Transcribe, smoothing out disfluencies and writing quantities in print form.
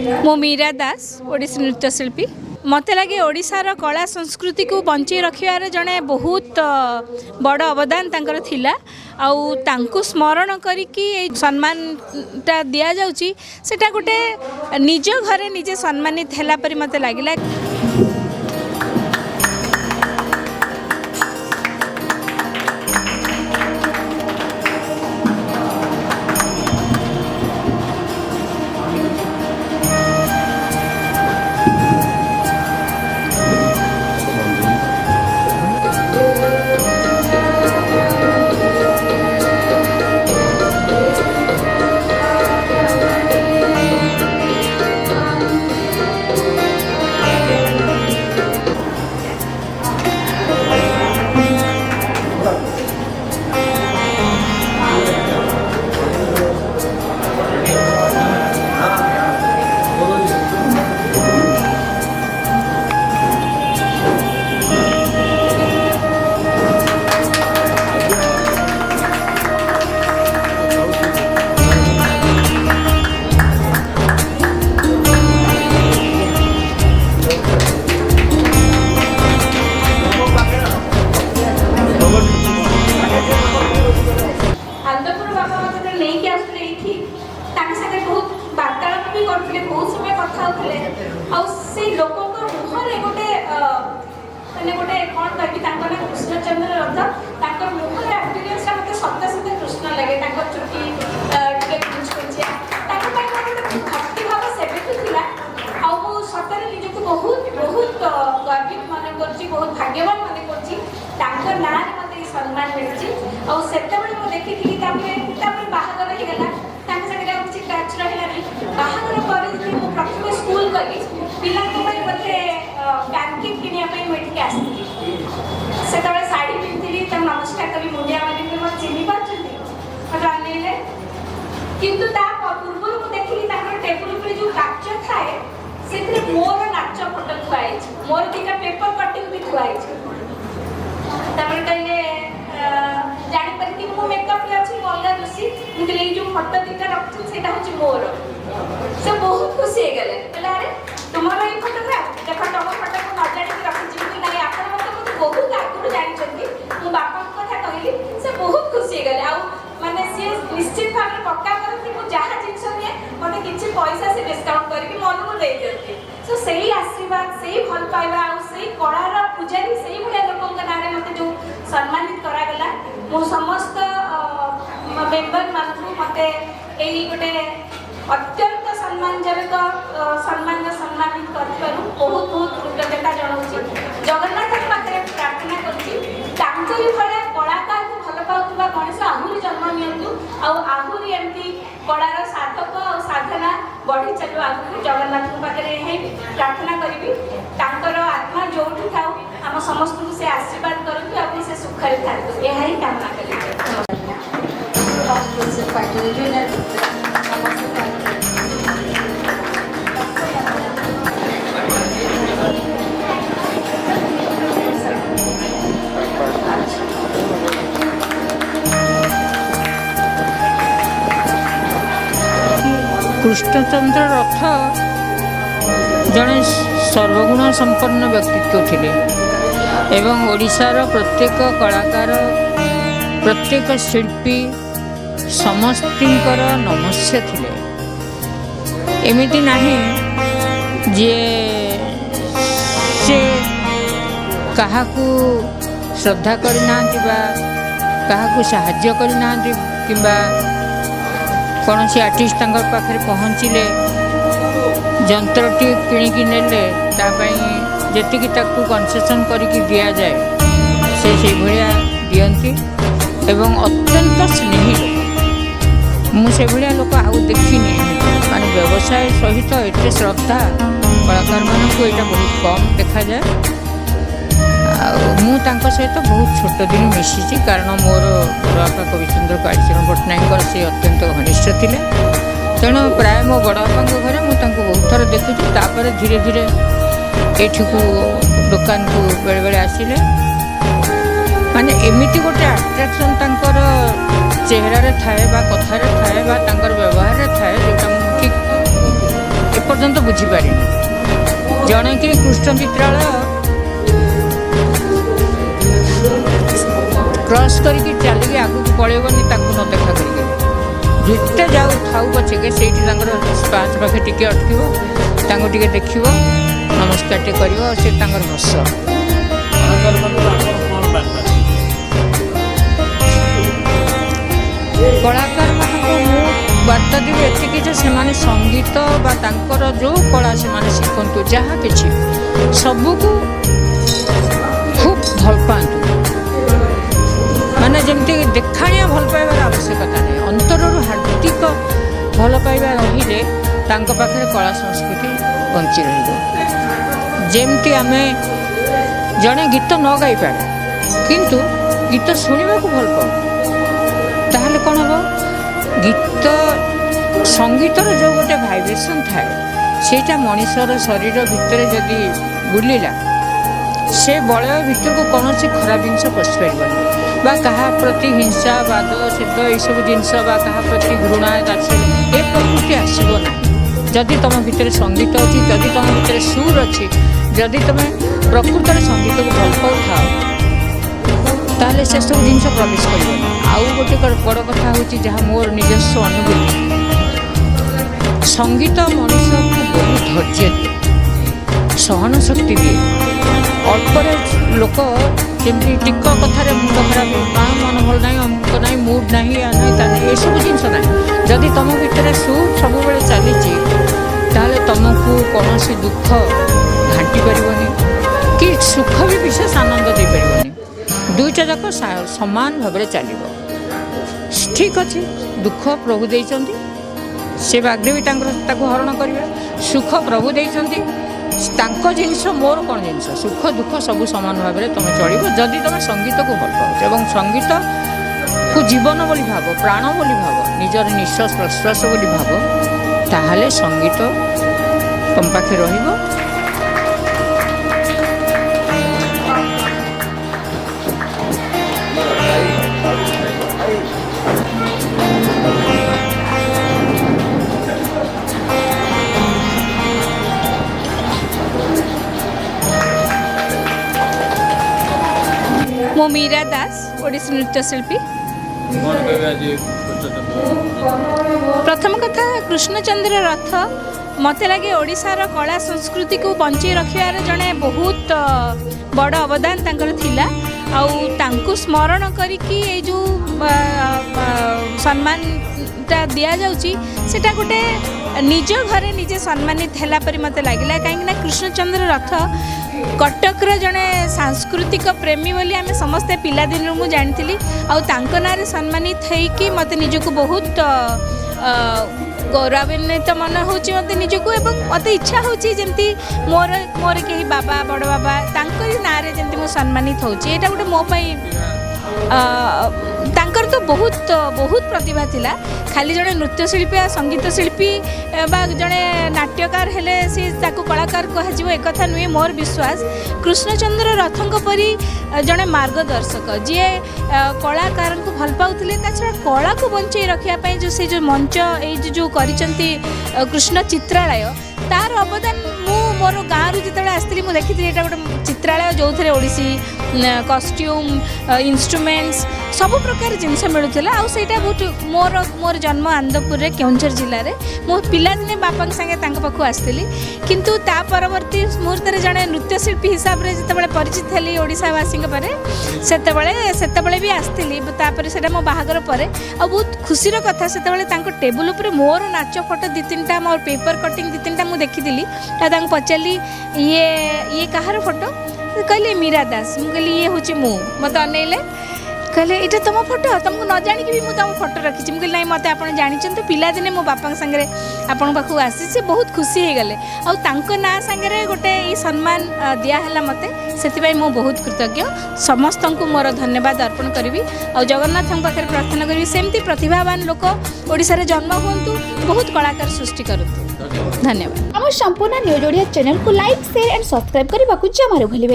मो मीरा दास ओडिसी नृत्यशिल्पी मत लगे ओडिशार कला संस्कृति को बंचाई रखार जड़े बहुत बड़ अवदान तांकर थिला आउ तांको स्मरण करिकी सम्मानटा दिया जाउची सेटा गोटे निज घरे निजे सम्मानित हैला परि मते लागिला। बहुत समय कथा मुहरे गोटे मैंने गोटे कौन कह कृष्णचंद्र रथ मुहरे आक्टिविटीज मत सत सत कृष्ण लगे चुटी भक्ति भाव सेबेठूला सतरे निजक बहुत बहुत गर्वित मन कर बहुत भाग्यवान मन कर ना मत सम्मान मिली और देखी बाहागर होगा किसी टच रही बाहागर पर प्रथम स्कूल गली पिला मत पैनकेक किनापी आसती से शाढ़ी पिंधि नमस्कार करी मुंडिया मारे मत चिन्ह पार्टी किंतु पूर्व मुझे देखी टेबुल पर जो काच थाए से मोर नाच फोटो थुआई मोर दीटा पेपर कटिंग भी थुआई कहले जापर कि मो मेकअप रे अछि अलगा दोषी मुझे जो फोटो दीटा रखछि सेटा होछि मोर से बहुत खुशी हे गेले कहले अरे तुम्हारा ये फोटोग्राफ देखो तुम फोटो को न जानि के रखछि कि नहीं आपन मते बहुत आगु जानि छथि मो बापा कथा कहली से बहुत खुशी हे गेले आ माने से निश्चित भाव में पक्का करथि मो जहा जिंस ने मते किछि पैसा से डिस्काउंट करके मन को दे देथि सो सही आशीर्वाद सही भल पाइबा आ सही कलार पूजारी सही भलिया लोकन का नारे मते जो सम्मानित करा गला मो समस्त मेंबर मानू मते एई गोटे अत्यंत सम्मानजनक सम्मानित करथिबारु बहुत बहुत कृतज्ञता जणाउछि जगन्नाथ पाखे प्रार्थना करछि तांकरी भले कलाकार को भल पाउतबा गणेश आहुरी जन्म नियंतु आ आहुरी एमती कलार साधक और साधना बढ़ी चलु आगु जगन्नाथ पाखे हे प्रार्थना करिवि तांकर आत्मा जोठी थाउ हम समस्त को से आशीर्वाद करथु आ से सुखरे थाउ एहा ही कामना करिवि। कृष्णचंद्र रथ जड़े सर्वगुण संपन्न व्यक्तित्व थिले एवं ओडिशार प्रत्येक कलाकार प्रत्येक शिल्पी समस्तिंकर नमस्य थिले एमिति नाही जे से काहाकू श्रद्धा करना काहाकू साहाय्य करना किंबा कौन सी आर्टिस्ट तंगर पाखे पहुँचले जंत्रटी किणिकी नेले जी कनसेसन करके दि जाए से भाया दियंती एवं अत्यंत स्नेही मुझे भाया लोक आउ देखनी मान व्यवसाय सहित एत श्रद्धा कलाकार मानक यहाँ बहुत कम देखा जाए सहित बहुत छोट दिन मिसी कारण मोर बड़ापा कविचंद्र कालीचरण पट्टनायक से अत्यंत घनिष्ठ थे तेणु प्राय मो बड़ापा घरे मुझे बहुत थर देखी धीरे धीरे ये दुकान को बेले बेले आसिले माने एमिति गोटे अट्राक्शन तांकर चेहरा थाए कथार थाए व्यवहार थाए जोटा ठीक एपर्यंत बुझीपारे जड़े कि कृष्ण चित्रालय क्रॉस करके चलिए आगू पलैबनी न देखा करके जिते जाऊ थाऊ पछे से पाँच पाखे टिके अटक टे देख नमस्कार टे कर हस कलाकार मान बार्ता देवी एति से संगीत बा तांकर जो कला से शिखु जहाँ कि सबको खूब भल पातु माने जमती देखाणिया भल पाइबार आवश्यकता नहीं अंतर हार्दिक भल पाइबा रही पाखे कला संस्कृति बंची रमती आम जड़े गीत न गाई पारे किंतु गीत शुणा को भल पाऊ ताहले कौन हम गीत संगीतर जो गोटे भाइब्रेशन थाए सेटा मनीषर शरीर भितर जदि बुलिला से बलय भितर को कौन सी खराब जिनस पशिपार बा कहा प्रति हिंसा वाद शेद यू जिनस क्या प्रति घृणा दाक्षिण्य ए प्रकृति आसब ना जदि तुम भितर संगीत अच्छी जदि तुम भितर सुर अच्छी जदि तुम प्रकृत संगीत को भल पाऊ था ताले से सब जिन प्रवेश कर आउ गोटे बड़ कथा हूँ जहाँ मोर निजस्व अनुभूति संगीत मनुष्य को बहुत धैर्य दिए सहन शक्ति दिए अल्परे लोक जमी टिक कथार मुंड खराब मन भल ना अमुक ना मुड ना ये सब जिनस ना जदि तुम भितर सुर सब चली तुमको कौन दुख घाटी पारनि कि सुख भी विशेष आनंद दे पारनि दुईटा जाक समान भाव चलो ठीक अच्छे दुख प्रभु देइचंती से बाग्देवी हरण करेंगे सुख प्रभु देइचंती जिनस मोर कौन जिनस सुख दुख सब समान भाव में तुम चलो जदि तुम संगीत को भल पाओ और संगीत को जीवन बोली भाव प्राण बोली भाव निजर निश्वास प्रश्वास बोली भाव ताहले संगीत तुम पाखे रहिबो मो मीरा दास ओडिसी नृत्यशिल्पी प्रथम कथा कृष्णचंद्र रथ मत लगे ओडिशार कला संस्कृति को बंचे रखार जड़े बहुत बड़ अवदान तांकर थिला आउ तांको स्मरण करिकी ए जो सम्मान दिया जाउची सेटा गोटे निज घरे निजे सम्मानित हैला परि मते लागिला कहीं कृष्णचंद्र रथ कटकर जड़े सांस्कृतिक प्रेमी बोली आम समस्ते पिलादिन मु जानी आंक ना सम्मानित होइकी मत निजको बहुत गौरवान्वित मन होची मत निजको एवं मत इच्छा होची जेमती मोर मोर कहीं बाबा बड़ बाबा तांकरी नारे जेमती मु सम्मानित होची एटा गोटे मो पई तांकर तो बहुत बहुत प्रतिभा थिला खाली जड़े नृत्यशिल्पी आ संगीत शिल्पी बा जड़े नाट्यकार हेले सी ताको कलाकार कह एक कथा नुहे मोर विश्वास कृष्णचंद्र रथंक परी जड़े मार्गदर्शक जी कलाकार को भल पाउथिले ता छड़ा कला को बंचई रखिया जो से जो मंच ए जो करिसंती कृष्ण चित्रालय तार अवदान मु मोर गाँव जिते आसती मुझे देखी ये गोटे चित्रालय जो थे ओडिसी कॉस्ट्यूम इंस्ट्रूमेंट्स सब प्रकार जिनस मिलूला आईटा बहुत मोर मोर जन्म आनंदपुर केउंझर जिले में मो पिलादिने बापा संगे पाखु आसती किंतु ता परवर्ती मुहूर्त जड़े नृत्यशिल्पी हिसाब से जिते परिचित थी ओडावासी से भी आसती से मो बाहागर पर आ बहुत खुशीर कथा से टेबुल उपर मोर नाच फोटो दी तीन मोर पेपर कटिंग दी तीन देखी पचारि ये कहार फोटो कहले मीरा दास मुझे ये हूँ मु मत अनैले कहले ये तुम फोटो तुमको न जाणी भी मुझे तुम फोटो रखी मुझे ना मत आप जानते पिलादिने मो बापा सागर आपण पाखु आसी से बहुत खुशी हो गले आउ ना सागर गोटे ये सम्मान दिहला मत से मु बहुत कृतज्ञ समस्त को मोर धन्यवाद अर्पण करी और जगन्नाथ पाखे प्रार्थना करी सेमती प्रतिभावान लोक ओडिशा जन्म हूँ बहुत कलाकार सृष्टि करूँ धन्यवाद। आम संपूर्ण न्यूज ओडिया चैनल को लाइक शेयर एंड सब्सक्राइब करने को जमार भूलिए।